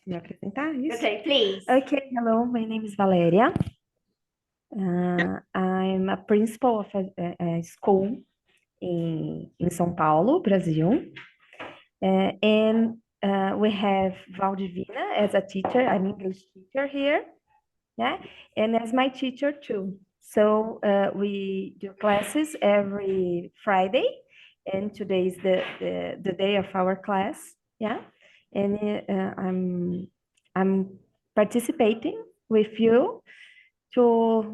me apresentar, isso? Okay, please. Okay, hello, my name is Valeria. I'm a principal of a school in São Paulo, Brazil. And we have Valdivina as a teacher, an English teacher here, yeah, and as my teacher too. So we do classes every Friday, and today is the day of our class, yeah. And I'm participating with you to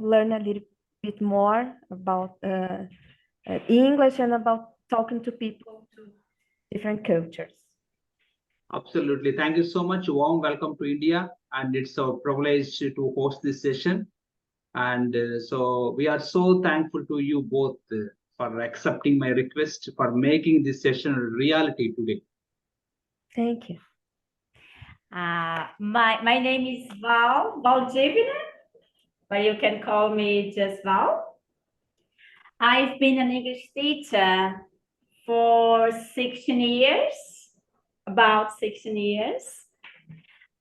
learn a little bit more about English and about talking to people to different cultures. Absolutely. Thank you so much. Warm welcome to India. And it's a privilege to host this session. And so we are so thankful to you both for accepting my request, for making this session a reality today. Thank you. My name is Valdivina, but you can call me just Val. I've been an English teacher for 16 years, about 16 years.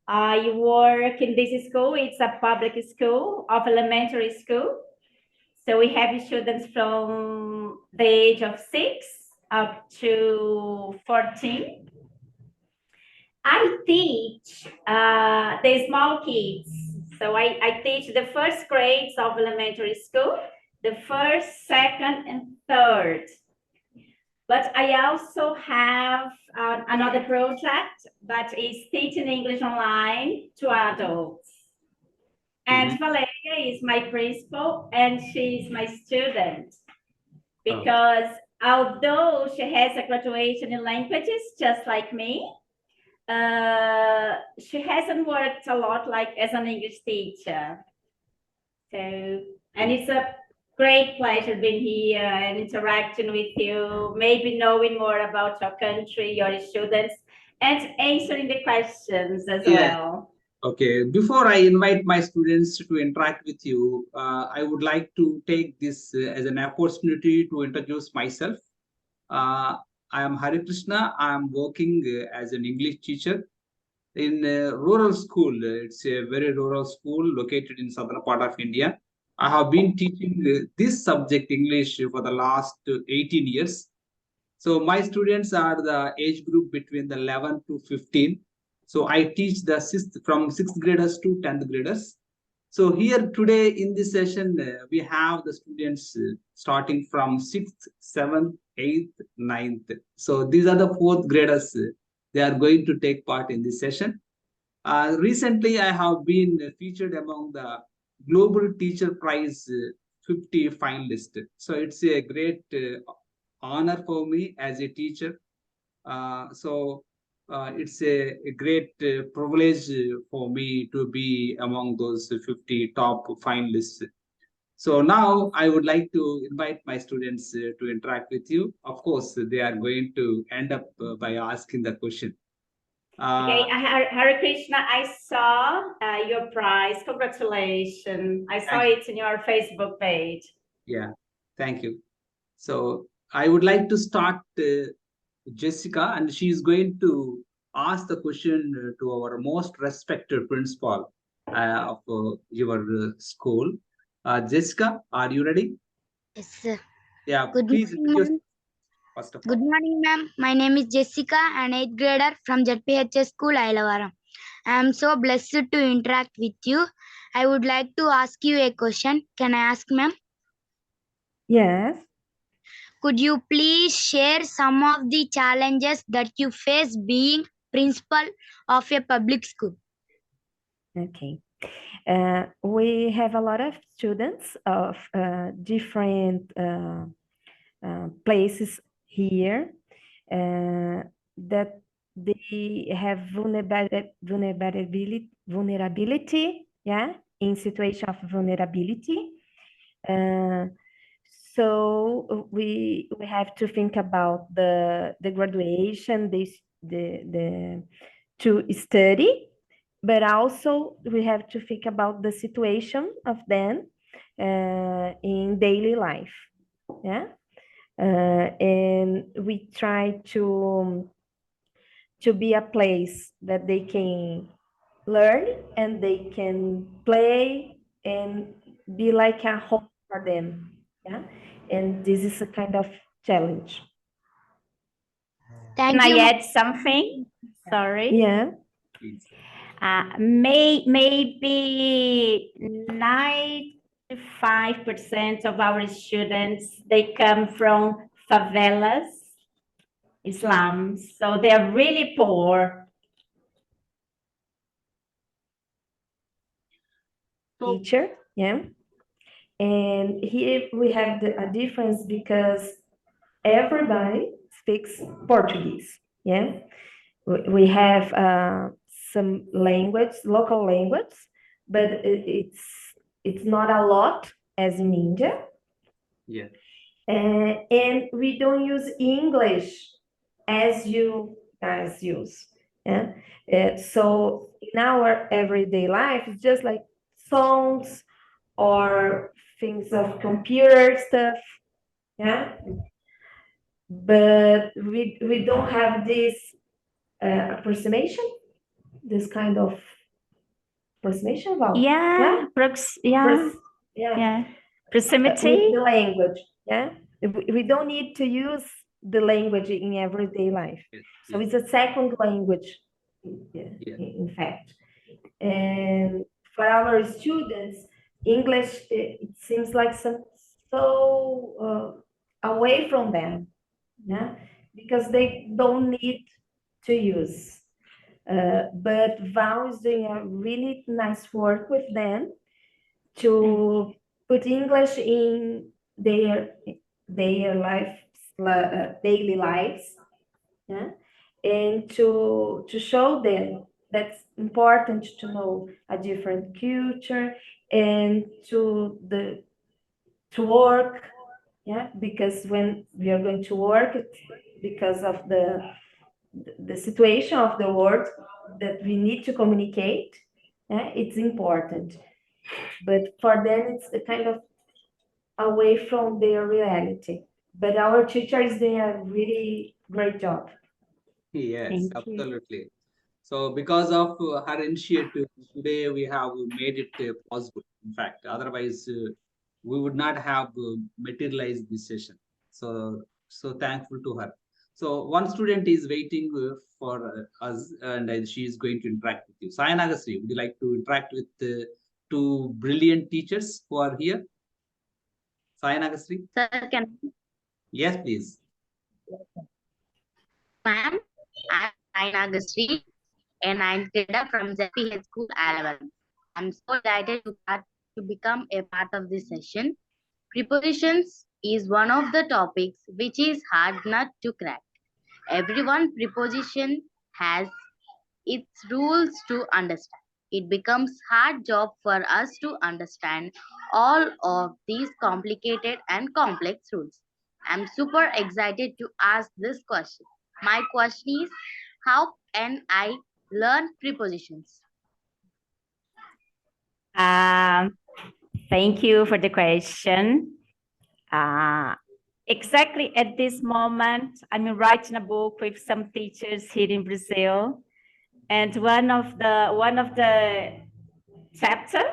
I work in this school. It's a public school of elementary school. So we have students from the age of 6 up to 14. I teach the small kids. So I teach the first grades of elementary school, the first, second, and third. But I also have another project that is teaching English online to adults. And Valeria is my principal, and she's my student. Because although she has a graduation in languages, just like me, she hasn't worked a lot like as an English teacher. So, and it's a great pleasure being here and interacting with you, maybe knowing more about your country, your students, and answering the questions as well. Okay, before I invite my students to interact with you, I would like to take this as an opportunity to introduce myself. I am Hari Krishna. I am working as an English teacher in a rural school. It's a very rural school located in southern part of India. I have been teaching this subject English for the last 18 years. So my students are the age group between the 11 to 15. So I teach the from 6th graders to 10th graders. So here today in this session, we have the students starting from 6th, 7th, 8th, 9th. So these are the 4th graders. They are going to take part in this session. Recently, I have been featured among the Global Teacher Prize 50 finalists. So it's a great honor for me as a teacher. It's a great privilege for me to be among those 50 top finalists. So now I would like to invite my students to interact with you. Of course, they are going to end up by asking the question. Okay, Hare Krishna, I saw your prize. Congratulations. I saw it in your Facebook page. Yeah, thank you. So I would like to start Jessica, and she is going to ask the question to our most respected principal of your school. Jessica, are you ready? Yes, sir. Yeah, Good please morning, introduce ma'am. first of all. Good morning, ma'am. My name is Jessica, an 8th grader from ZPHS School, Ailavaram. I am so blessed to interact with you. I would like to ask you a question. Can I ask, ma'am? Yes. Could you please share some of the challenges that you face being principal of a public school? Okay. We have a lot of students of different places here that they have vulnerability, yeah, in situation of vulnerability. So we have to think about the graduation, the to study, but also we have to think about the situation of them in daily life, yeah. And we try to be a place that they can learn and they can play and be like a home for them. Yeah. And this is a kind of challenge. Can Thank you. I add something? Sorry. Yeah. Please. Maybe 95% of our students, they come from favelas, slums, so they're really poor. Teacher, yeah. And here we have a difference because everybody speaks Portuguese, yeah. We have some language, local language, but it's not a lot as in India. Yeah. And we don't use English as you guys use. Yeah. So in our everyday life, it's just like songs or things of computer stuff. Yeah. But we don't have this approximation, this kind of approximation, Val? Yeah, Yeah. yeah, With proximity. the language. Yeah. We don't need to use the language in everyday life. So it's a second language, in fact. And for our students, English, it seems like so away from them, yeah, because they don't need to use. But Val is doing a really nice work with them to put English in their lives, daily lives, yeah? And to show them that's important to know a different culture and to work, yeah, because when we are going to work, it's because of the situation of the world that we need to communicate, yeah, it's important. But for them, it's a kind of away from their reality. But our teacher is doing a really great job. Yes, Thank you. absolutely. So because of her initiative, today we have made it possible. In fact, otherwise we would not have materialized this session. So thankful to her. So one student is waiting for us, and she is going to interact with you. Sai Nagasri, would you like to interact with two brilliant teachers who are here? Sai Nagasri? Sir, can Yes, please. ma'am, I'm Aina Agastri, a ninth grader from ZPH School, Alavaram. I'm so excited to become a part of this session. Prepositions is one of the topics which is hard nut to crack. Everyone preposition has its rules to understand. It becomes hard job for us to understand all of these complicated and complex rules. I'm super excited to ask this question. My question is, how can I learn prepositions? Thank you for the question. Exactly at this moment, I'm writing a book with some teachers here in Brazil, and one of the chapter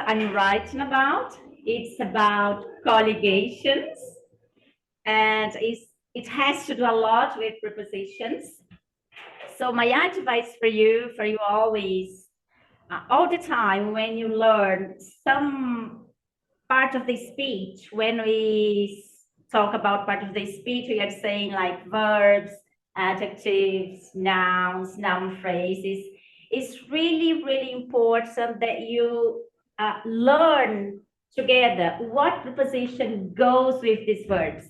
I'm writing about, it's about colligations, and it has to do a lot with prepositions. So my advice for you all is all the time when you learn some part of the speech, when we talk about part of the speech, we are saying like verbs, adjectives, nouns, noun phrases. It's really, really important that you learn together what preposition goes with these verbs.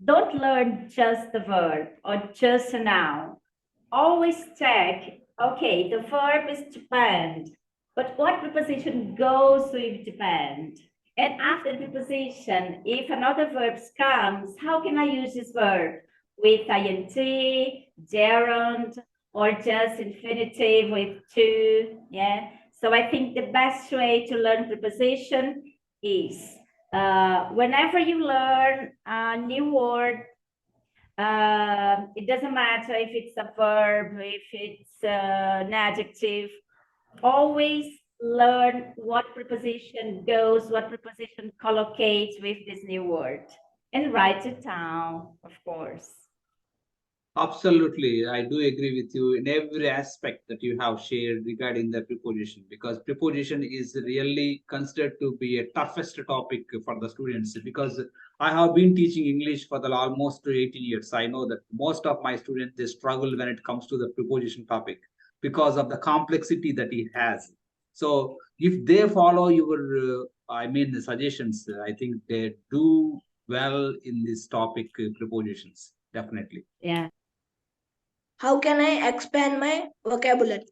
Don't learn just the verb or just a noun. Always check, okay, the verb is depend, but what preposition goes with depend? And after the preposition, if another verb comes, how can I use this verb? With ing, gerund, or just infinitive with to, yeah? So I think the best way to learn preposition is whenever you learn a new word, It doesn't matter if it's a verb, if it's an adjective. Always learn what preposition goes, what preposition collocates with this new word, and write it down, of course. Absolutely, I do agree with you in every aspect that you have shared regarding the preposition, because preposition is really considered to be a toughest topic for the students, because I have been teaching English for the almost 18 years. I know that most of my students, they struggle when it comes to the preposition topic because of the complexity that it has. So if they follow your, the suggestions, I think they do well in this topic, prepositions, definitely. Yeah. How can I expand my vocabulary?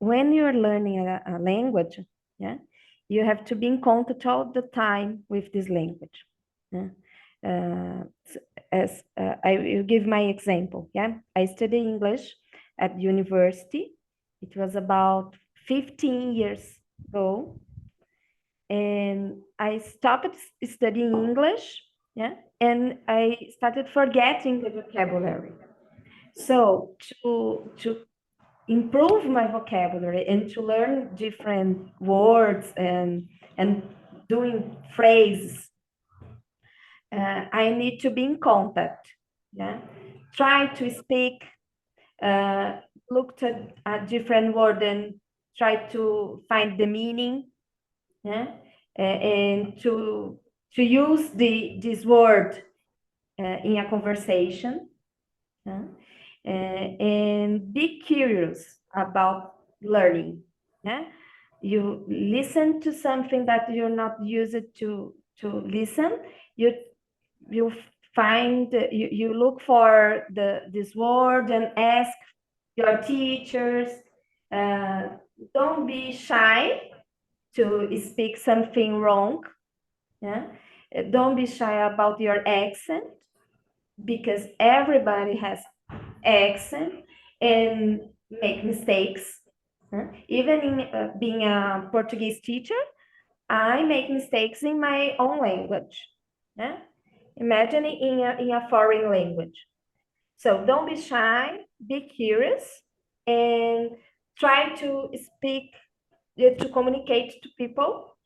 When you're learning a language, yeah, you have to be in contact all the time with this language. Yeah? I will give my example. Yeah, I studied English at university. It was about 15 years ago, and I stopped studying English. Yeah, and I started forgetting the vocabulary. So to improve my vocabulary and to learn different words and doing phrases, I need to be in contact. Yeah, try to speak, look at a different word and try to find the meaning. Yeah, and to use this word in a conversation. Yeah? And be curious about learning. Yeah? You listen to something that you're not used to listen. You find you look for this word and ask your teachers. Don't be shy to speak something wrong. Yeah? Don't be shy about your accent, because everybody has accent and make mistakes. Even in being a Portuguese teacher, I make mistakes in my own language. Imagine in a foreign language. So don't be shy, be curious, and try to speak, to communicate to people,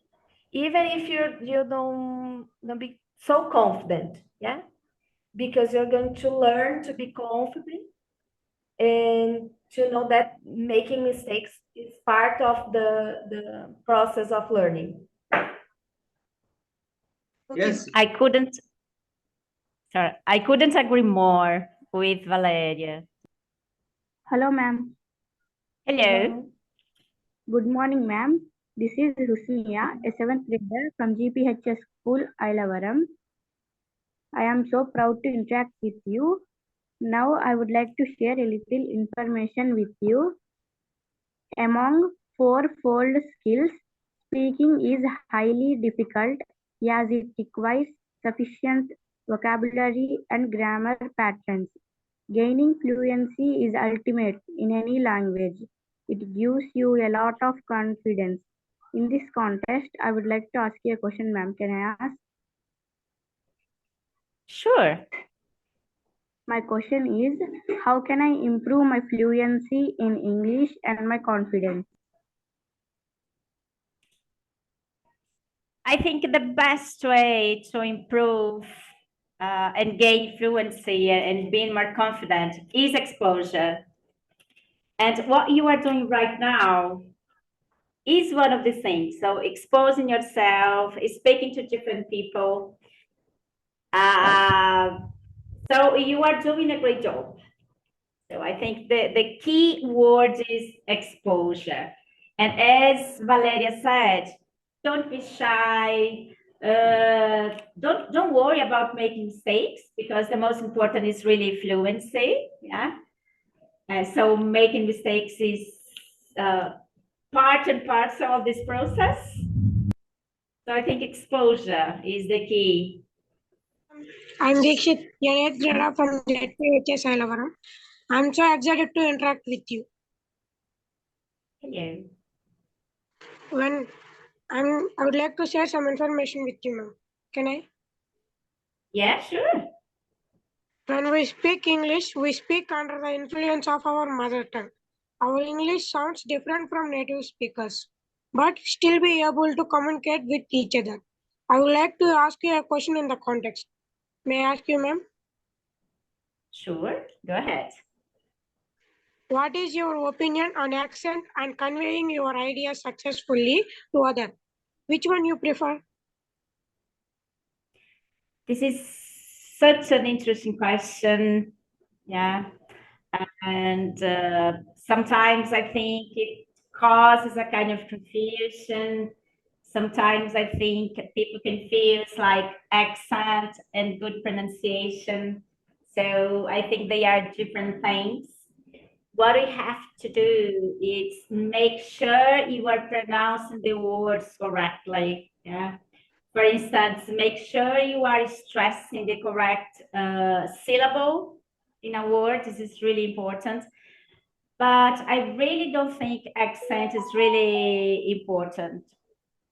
even if you don't be so confident. Yeah, because you're going to learn to be confident and to know that making mistakes is part of the process of learning. Yes, I couldn't agree more with Valeria. Hello, ma'am. Hello. Good morning, ma'am. This is Husniya, a 7th grader from GPHS School, Ailavaram. I am so proud to interact with you. Now, I would like to share a little information with you. Among fourfold skills, speaking is highly difficult as it requires sufficient vocabulary and grammar patterns. Gaining fluency is ultimate in any language. It gives you a lot of confidence. In this context, I would like to ask you a question, ma'am. Can I ask? Sure. My question is, how can I improve my fluency in English and my confidence? I think the best way to improve and gain fluency and being more confident is exposure. And what you are doing right now is one of the things. So exposing yourself, speaking to different people. So you are doing a great job. So I think the key word is exposure. And as Valeria said, don't be shy. Don't worry about making mistakes, because the most important is really fluency. Yeah. And so making mistakes is part and parcel of this process. So I think exposure is the key. I'm Dikshit, an 8th grader from JPHS Ailavaram. I'm so excited to interact with you. Hello. When I would like to share some information with you, ma'am. Can I? Yeah, sure. When we speak English, we speak under the influence of our mother tongue. Our English sounds different from native speakers, but still be able to communicate with each other. I would like to ask you a question in the context. May I ask you, ma'am? Sure. Go ahead. What is your opinion on accent and conveying your ideas successfully to others? Which one you prefer? This is such an interesting question. Yeah. And sometimes I think it causes a kind of confusion. Sometimes I think people confuse like accent and good pronunciation. So I think they are different things. What we have to do is make sure you are pronouncing the words correctly. Yeah. For instance, make sure you are stressing the correct syllable in a word. This is really important. But I really don't think accent is really important.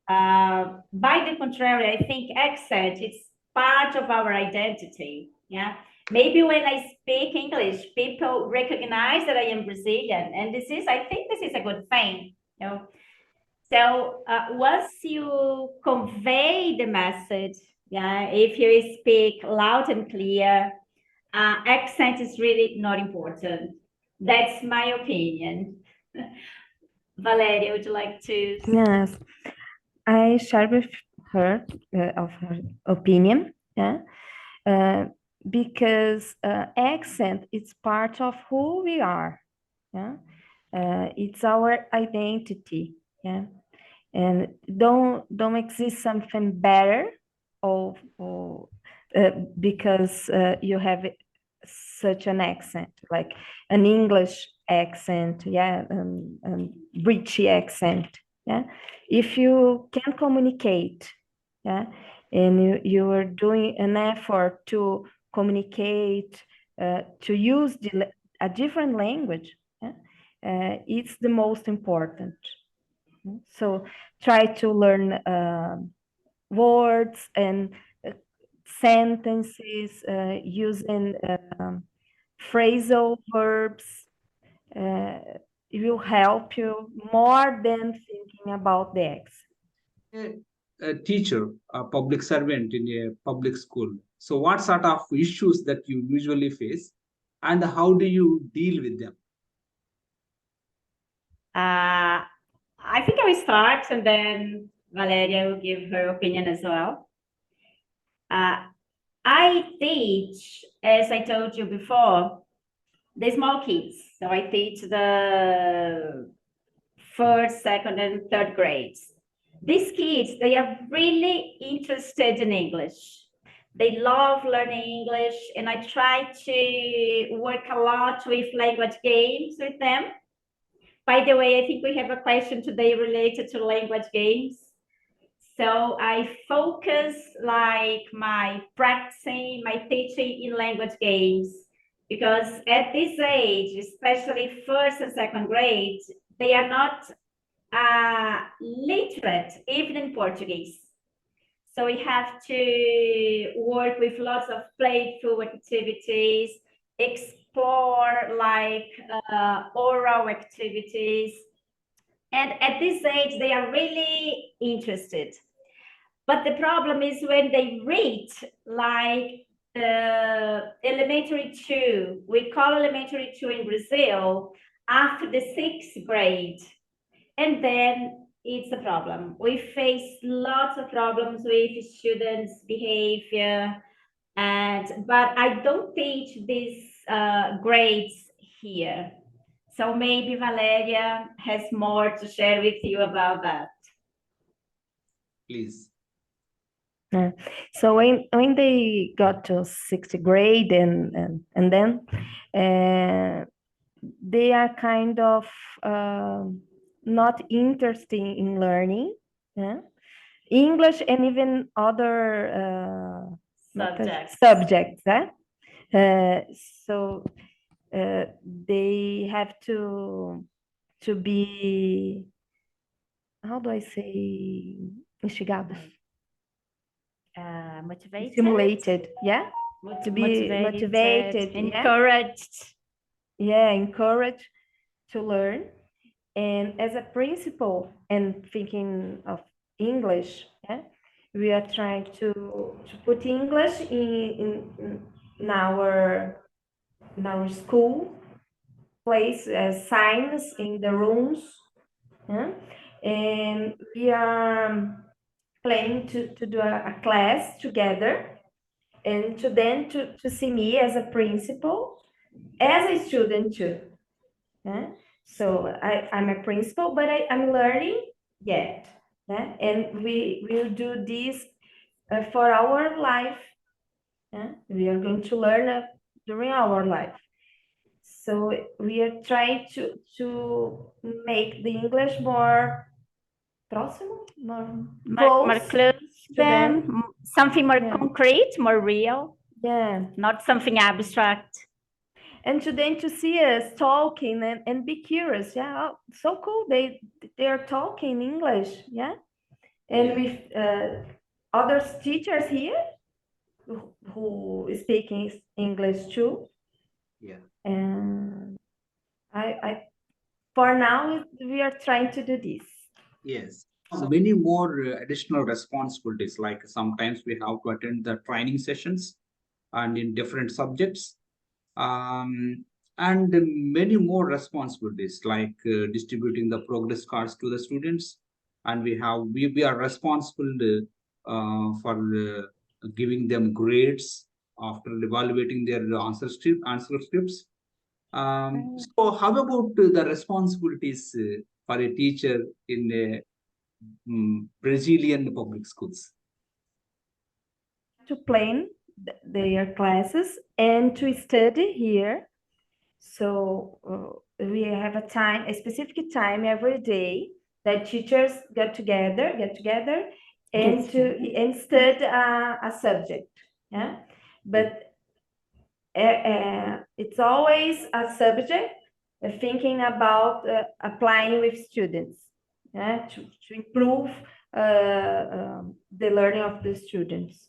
By the contrary, I think accent is part of our identity. Yeah. Maybe when I speak English, people recognize that I am Brazilian, and I think this is a good thing. You know. So once you convey the message, yeah, if you speak loud and clear, accent is really not important. That's my opinion. Valeria, would you like to? Yes, I share with her of her opinion. Yeah, uh, because accent is part of who we are. Yeah, it's our identity. Yeah, and don't exist something better or because you have such an accent, like an English accent, yeah, rich accent, yeah. If you can communicate, yeah, and you are doing an effort to communicate, to use a different language, yeah, it's the most important. So try to learn words and sentences using phrasal verbs. It will help you more than thinking about the accent. A teacher, a public servant in a public school. So, what sort of issues that you usually face, and how do you deal with them? I think I will start, and then Valeria will give her opinion as well. I teach, as I told you before, the small kids. So I teach the first, second, and third grades. These kids, they are really interested in English. They love learning English, and I try to work a lot with language games with them. By the way, I think we have a question today related to language games. So I focus like my practicing, my teaching in language games, because at this age, especially first and second grade, they are not literate, even in Portuguese. So we have to work with lots of playful activities, explore like oral activities. And at this age, they are really interested. But the problem is when they reach like elementary 2, we call elementary 2 in Brazil, after the 6th grade. And then it's a problem. We face lots of problems with students' behavior, but I don't teach these grades here. So maybe Valeria has more to share with you about that. Please. So when they got to 6th grade and then they are kind of not interested in learning English and even other subjects. So they have to be how do I say instigados? Motivated, Stimulated, yeah? To be motivated, yeah? encouraged. Yeah, encouraged to learn. And as a principal and thinking of English, yeah, we are trying to put English in our school place as signs in the rooms. Yeah? And we are planning to do a class together and to see me as a principal, as a student too. Yeah? So I'm a principal, but I'm learning yet. Yeah? And we will do this for our life. Yeah? We are going to learn during our life. So we are trying to make the English more próximo, More close to them. something more Yeah. concrete, more real, Yeah. not something abstract. And to see us talking and be curious. Yeah, oh, so cool. They are talking English. Yeah, and with other teachers here who speaking English too. Yeah. And I for now we are trying to do this. Yes. So many more additional responsibilities, like sometimes we have to attend the training sessions and in different subjects. And many more responsibilities like distributing the progress cards to the students, and we are responsible for giving them grades after evaluating their answer scripts. So how about the responsibilities for a teacher in a Brazilian public schools? To plan their classes and to study here. So we have a specific time every day that teachers get together and study a subject. Yeah, but it's always a subject thinking about applying with students. Yeah, to improve the learning of the students.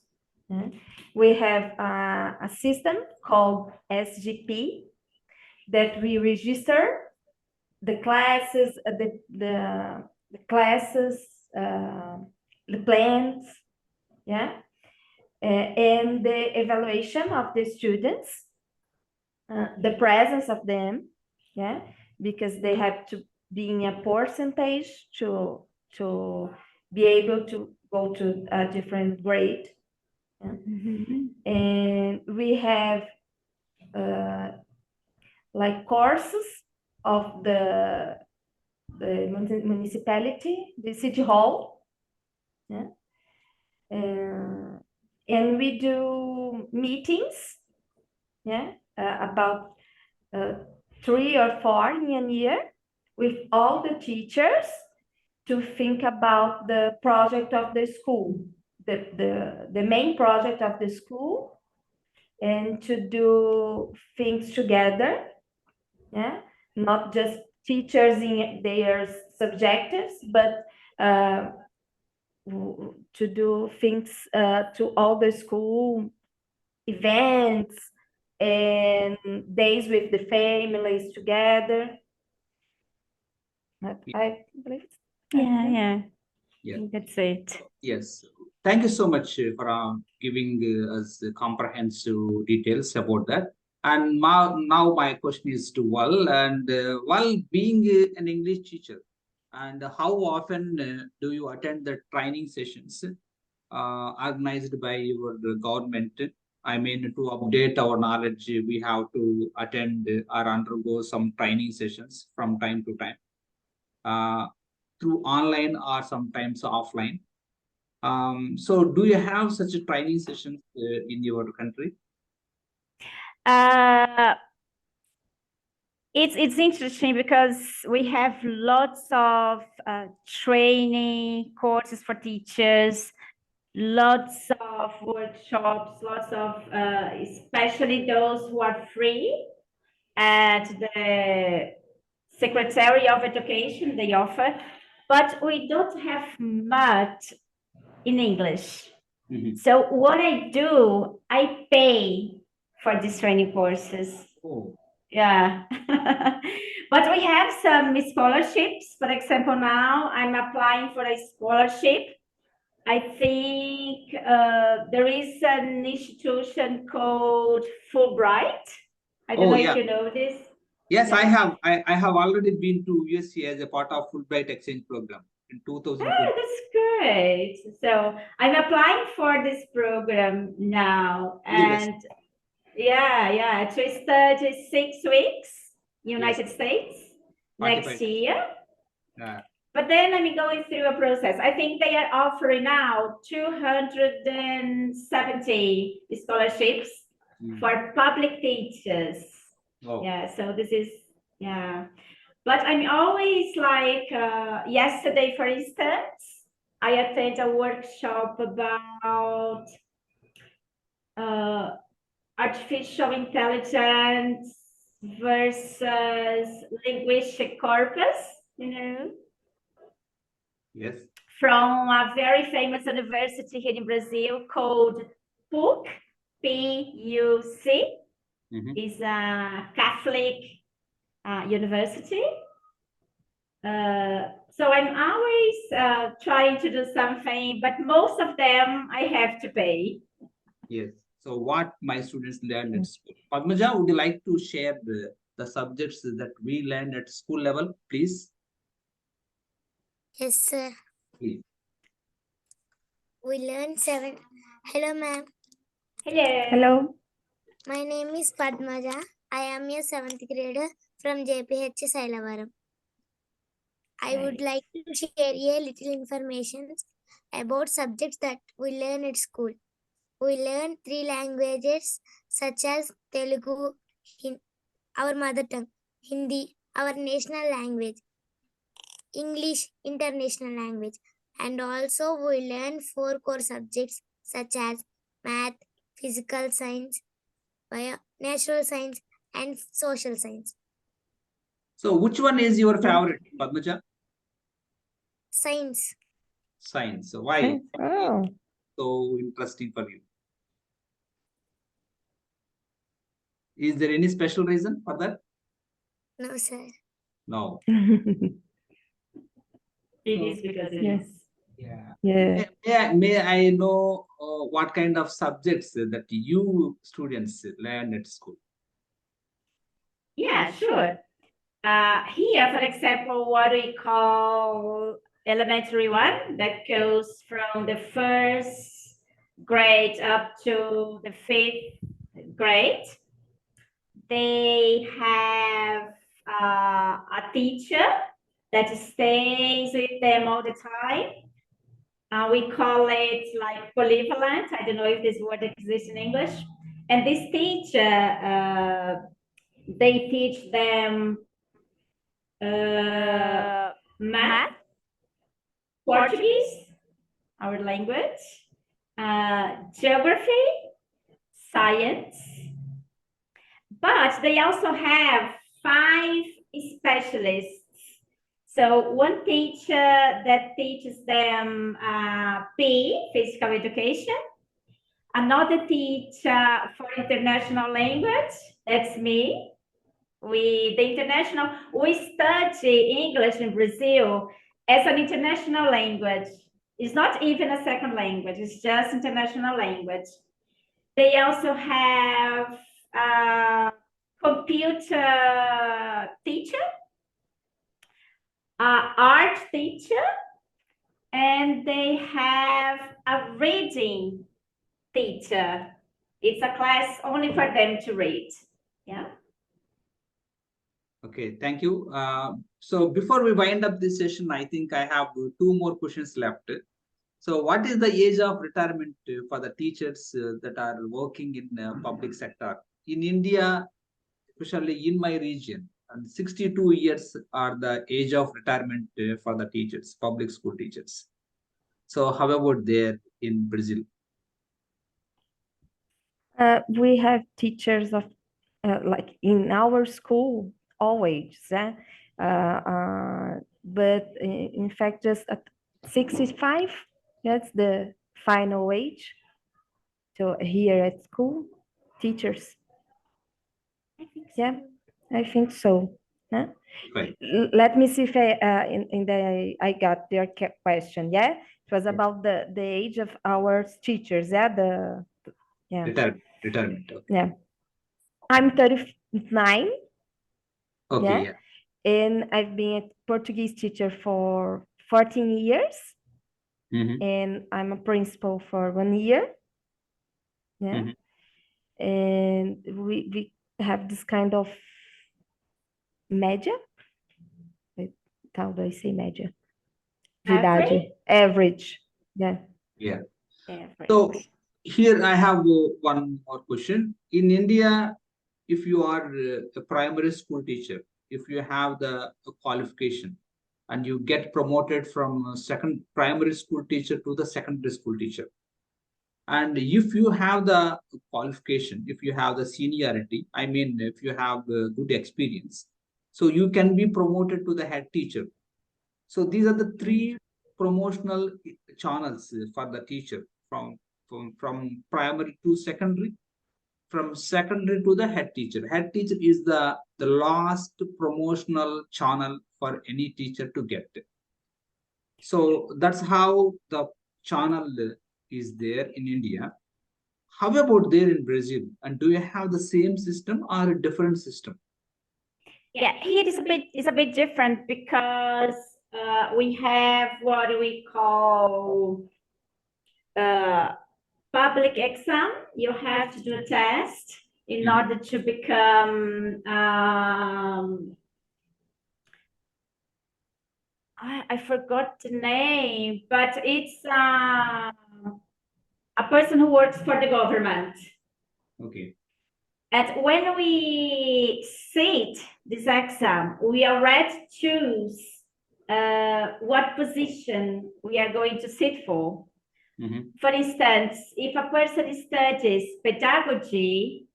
Yeah. We have a system called SGP that we register the classes, the classes, the plans, yeah, and the evaluation of the students, the presence of them, yeah, because they have to be in a percentage to be able to go to a different grade. Yeah. And we have like courses of the municipality, the city hall. Yeah. And we do meetings, yeah, about 3 or 4 in a year with all the teachers to think about the project of the school, the main project of the school, and to do things together. Yeah, not just teachers in their subjectives, but to do things to all the school events and days with the families together. I believe it's Yeah. Yeah. I think that's it. Yes. Thank you so much for giving us comprehensive details about that. And now my question is to Val. And Val, being an English teacher, and how often do you attend the training sessions organized by your government? I mean, to update our knowledge, we have to attend or undergo some training sessions from time to time, through online or sometimes offline. So do you have such a training sessions in your country? It's interesting because we have lots of training courses for teachers, lots of workshops, lots of especially those who are free at the Secretary of Education, they offer. but we don't have much in English. Mhm. So what I do, I pay for these training courses. Oh, Yeah. But we have some scholarships. For example, now I'm applying for a scholarship. I think there is an institution called Fulbright. I don't Oh, know yeah. if you know this. Yes, Yeah. I have. I have already been to USA as a part of Fulbright exchange program in Oh, 2020. that's great. So I'm applying for this program now. All the best. And yeah, to study 6 weeks, United States, next 45. year. Yeah. But then I'm going through a process. I think they are offering now 270 scholarships Mm. for public teachers. Oh. Yeah, so this is, yeah. But I'm always like, yesterday, for instance, I attended a workshop about artificial intelligence versus linguistic corpus, Yes. from a very famous university here in Brazil called PUC, P-U-C. Mhm. It's a Catholic university. So I'm always trying to do something, but most of them I have to pay. Yes. So what my students learn at school. Padmaja, would you like to share the subjects that we learned at school level, please? Yes, sir. Please. We learned 7. Hello, ma'am. Hello. Hello. My name is Padmaja. I am a 7th grader from JPHS Ailavaram. I would like to share a little information about subjects that we learn at school. We learn 3 languages such as Telugu, our mother tongue, Hindi, our national language, English, international language, and also we learn 4 core subjects such as math, physical science, natural science, and social science. So which one is your favorite, Padmaja? Science. Science. So why? Oh. So interesting for you. Is there any special reason for that? No, sir. No. It is because it Yes. is. Yeah. Yeah. May I know what kind of subjects that you students learn at school? Yeah, sure. Here, for example, what we call elementary one, that goes from the first grade up to the 5th grade. They have a teacher that stays with them all the time. We call it like polyvalent. I don't know if this word exists in English. And this teacher, they teach them math, Portuguese, our language, geography, science, but they also have 5 specialists. So one teacher that teaches them PE, physical education, another teacher for international language, that's me. We study English in Brazil as an international language. It's not even a second language, it's just international language. They also have a computer teacher, art teacher, and they have a reading teacher. It's a class only for them to read. Yeah. Okay, thank you. So before we wind up this session, I think I have 2 more questions left. So what is the age of retirement for the teachers that are working in public sector? In India, especially in my region, and 62 years are the age of retirement for the teachers, public school teachers. So how about there in Brazil? We have teachers of like in our school always but in fact, just at 65, that's the final age. So here at school, teachers. Yeah, I think so. Huh? Right. Let me see if I got your question. Yeah, it was about the age of our teachers. Yeah, Retirement. Okay. yeah. I'm 39. Okay. Yeah, Yeah. and I've been a Portuguese teacher for 14 years, Mhm. and I'm a principal for 1 year. Yeah, Mhm. and we have this kind of média. How do I say média? De idade. Average. Yeah. Yeah. Average. So here I have one more question. In India, if you are a primary school teacher, if you have the qualification and you get promoted from second primary school teacher to the secondary school teacher, and if you have the qualification, if you have the seniority, I mean, if you have good experience, so you can be promoted to the head teacher. So these are the three promotional channels for the teacher from primary to secondary, from secondary to the head teacher. Head teacher is the last promotional channel for any teacher to get. So that's how the channel is there in India. How about there in Brazil? And do you have the same system or a different system? Yeah, here is a bit different because we have what we call public exam. You have to do a test in order to become I forgot the name, but it's a person who works for the government. Okay. And when we sit this exam, we already choose what position we are going to sit for. Mhm. For instance, if a person studies pedagogy,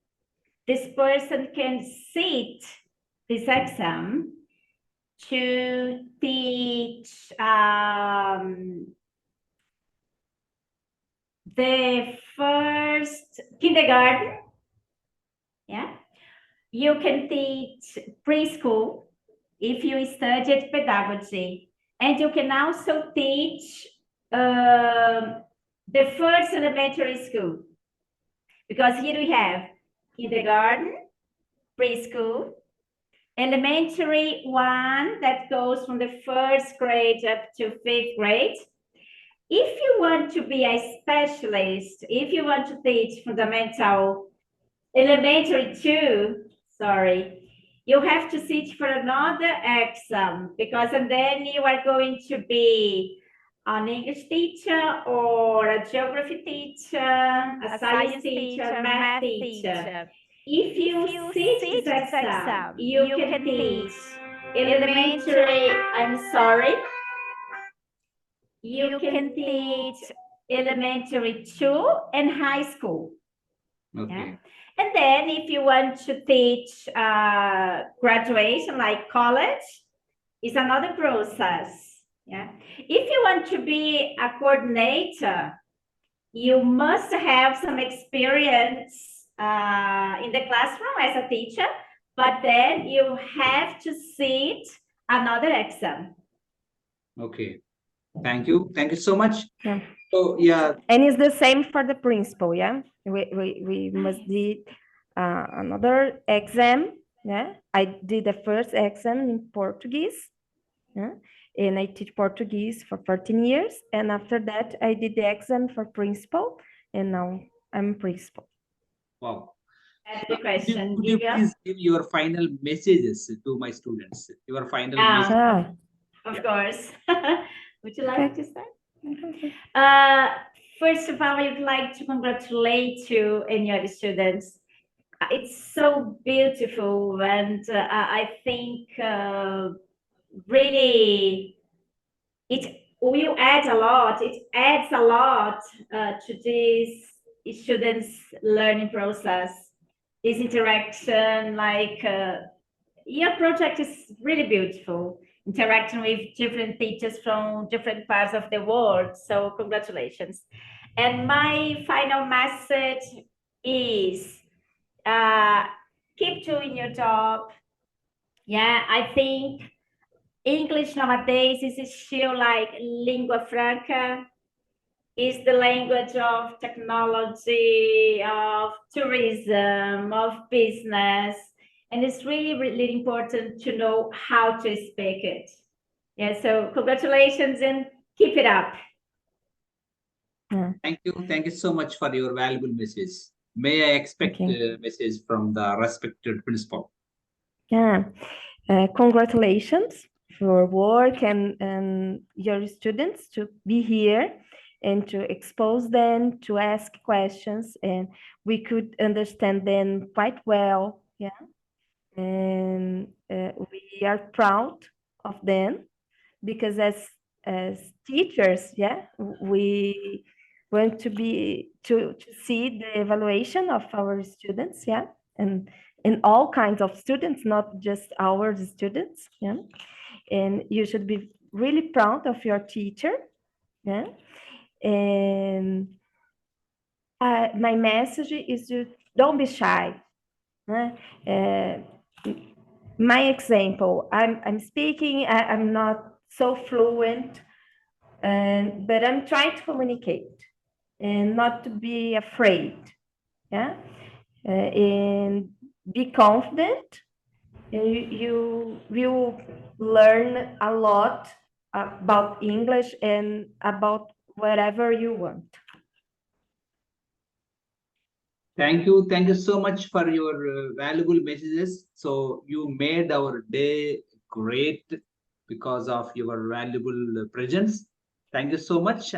this person can sit this exam to teach the first kindergarten. Yeah, you can teach preschool if you studied pedagogy, and you can also teach the first elementary school, because here we have kindergarten, preschool, elementary one that goes from the first grade up to fifth grade. If you want to be a specialist, if you want to teach fundamental elementary 2, sorry, you have to sit for another exam, because and then you are going to be an English teacher or a geography teacher, a science teacher, math teacher. If you sit this exam, you can teach elementary, I'm sorry, you can teach elementary 2 and high school. Okay. Yeah? And then if you want to teach graduation, like college, it's another process. Yeah. If you want to be a coordinator, you must have some experience in the classroom as a teacher, but then you have to sit another exam. Okay. Thank you. Thank you so much. Yeah. So yeah. And it's the same for the principal. Yeah, we must do another exam. Yeah, I did the first exam in Portuguese. Yeah, and I teach Portuguese for 14 years. And after that, I did the exam for principal, and now I'm principal. Wow. That's the question. Could you please give your final messages to my students? Your final message. Of course. Would you like to start? Okay. First of all, I would like to congratulate you and your students. It's so beautiful, and I think really it will add a lot. It adds a lot to this students' learning process. This interaction, like your project is really beautiful. interacting with different teachers from different parts of the world. So congratulations. And my final message is keep doing your job. Yeah, I think English nowadays is still like lingua franca, is the language of technology, of tourism, of business. And it's really, really important to know how to speak it. Yeah, so congratulations and keep it up. Thank you. Thank you so much for your valuable message. May I expect a message from the respected principal? Yeah. Congratulations for work and your students to be here and to expose them, to ask questions, and we could understand them quite well. Yeah. And we are proud of them because as teachers, yeah, we want to be to see the evaluation of our students, yeah, and all kinds of students, not just our students, yeah. And you should be really proud of your teacher, yeah. And my message is to don't be shy. My example, I'm speaking, I'm not so fluent, but I'm trying to communicate and not to be afraid, yeah, and be confident. And you will learn a lot about English and about whatever you want. Thank you. Thank you so much for your valuable messages. So you made our day great because of your valuable presence. Thank you so much.